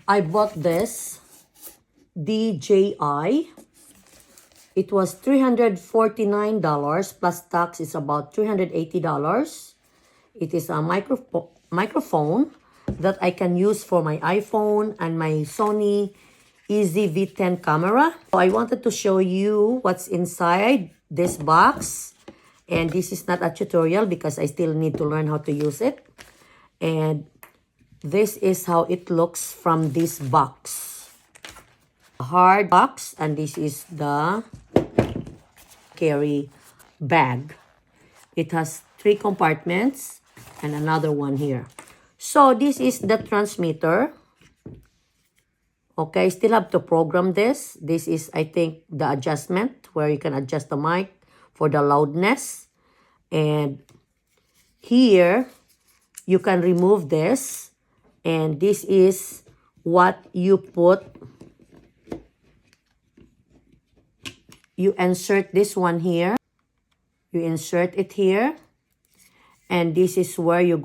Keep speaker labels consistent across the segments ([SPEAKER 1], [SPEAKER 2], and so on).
[SPEAKER 1] I bought this DJI. It was $349 plus tax is about $380. It is a microphone that I can use for my iPhone and my Sony EZ-V10 camera. So I wanted to show you what's inside this box. And this is not a tutorial because I still need to learn how to use it. And this is how it looks from this box. A hard box, and this is the carry bag. It has 3 compartments and another one here. So this is the transmitter. Okay, still have to program this. This is, I think, the adjustment where you can adjust the mic for the loudness. And here, you can remove this. And this is what you put. You insert this one here. You insert it here. And this is where you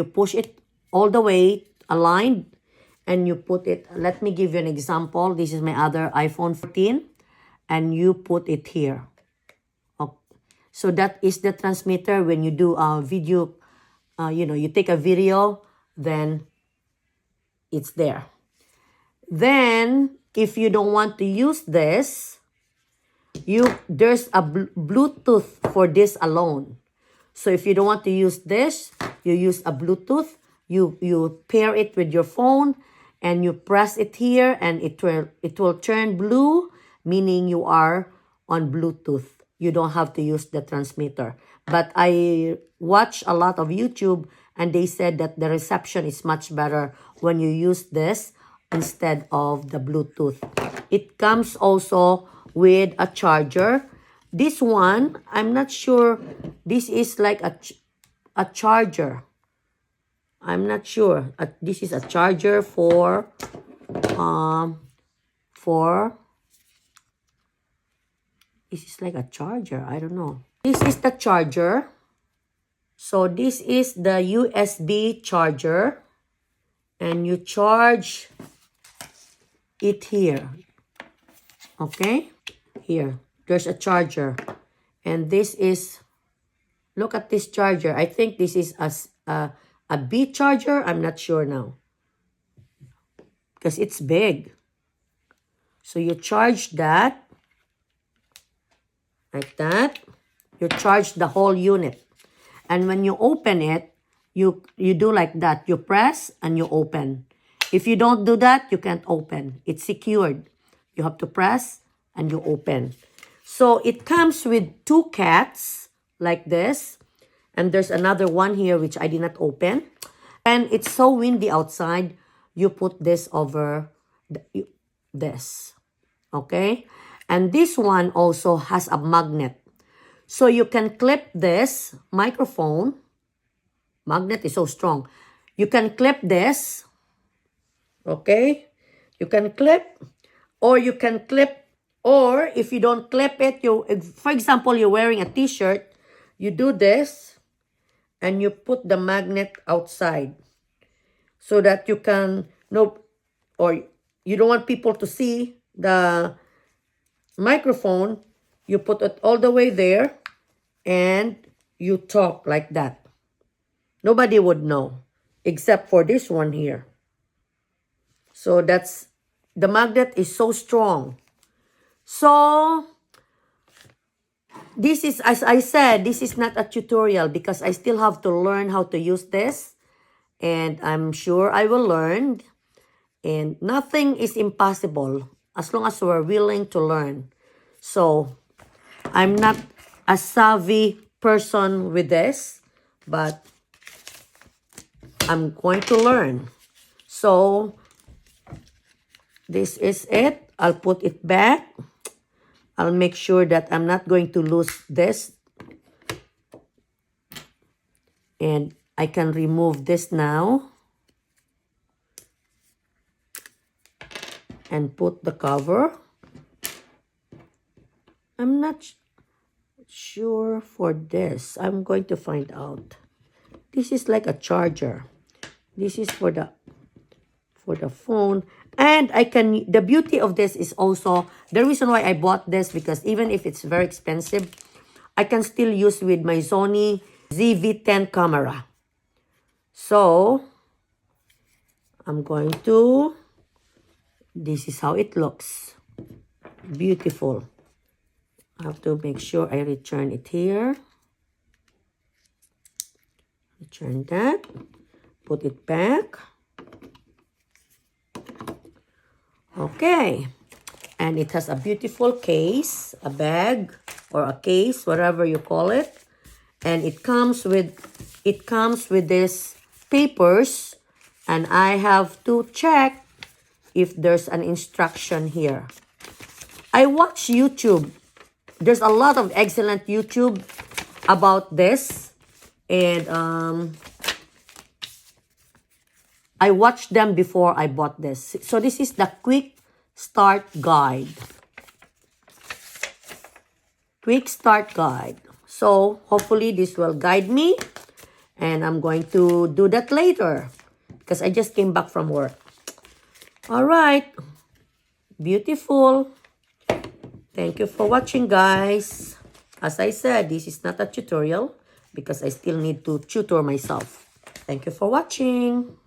[SPEAKER 1] push it all the way aligned. And you put it, let me give you an example. This is my other iPhone 14. And you put it here. Okay. So that is the transmitter. When you do a video, you take a video, then it's there. Then, if you don't want to use this, there's a Bluetooth for this alone. So if you don't want to use this, you use a Bluetooth. You pair it with your phone. And you press it here and it will turn blue, meaning you are on Bluetooth. You don't have to use the transmitter. But I watch a lot of YouTube and they said that the reception is much better when you use this instead of the Bluetooth. It comes also with a charger. This one, I'm not sure. This is like a charger. I'm not sure. This is a charger for this is like a charger. I don't know. This is the charger. So this is the USB charger. And you charge it here. Okay? Here. There's a charger. And this is, look at this charger. I think this is a B charger. I'm not sure now. Because it's big. So you charge that. Like that. You charge the whole unit. And when you open it, you do like that. You press and you open. If you don't do that, you can't open. It's secured. You have to press and you open. So it comes with 2 cats like this. And there's another one here which I did not open. And it's so windy outside, you put this over this. Okay? And this one also has a magnet. So you can clip this microphone. Magnet is so strong. You can clip this. Okay? You can clip. Or you can clip. Or if you don't clip it, for example, you're wearing a t-shirt. You do this. And you put the magnet outside so that you can or you don't want people to see the microphone. You put it all the way there and you talk like that. Nobody would know except for this one here. So the magnet is so strong. So this is, as I said, this is not a tutorial because I still have to learn how to use this. And I'm sure I will learn. And nothing is impossible as long as we're willing to learn. So I'm not a savvy person with this, but I'm going to learn. So this is it. I'll put it back. I'll make sure that I'm not going to lose this. And I can remove this now. And put the cover. I'm not sure for this. I'm going to find out. This is like a charger. This is for for the phone. And the beauty of this is also, the reason why I bought this, because even if it's very expensive, I can still use with my Sony ZV-10 camera. So, I'm going to, this is how it looks. Beautiful. I have to make sure I return it here. Return that. Put it back. Okay. And it has a beautiful case, a bag, or a case, whatever you call it. And it comes with this papers, and I have to check if there's an instruction here. I watch YouTube. There's a lot of excellent YouTube about this, and I watched them before I bought this. So this is the quick start guide. Quick start guide. So hopefully this will guide me, and I'm going to do that later because I just came back from work. All right. Beautiful. Thank you for watching, guys. As I said, this is not a tutorial because I still need to tutor myself. Thank you for watching.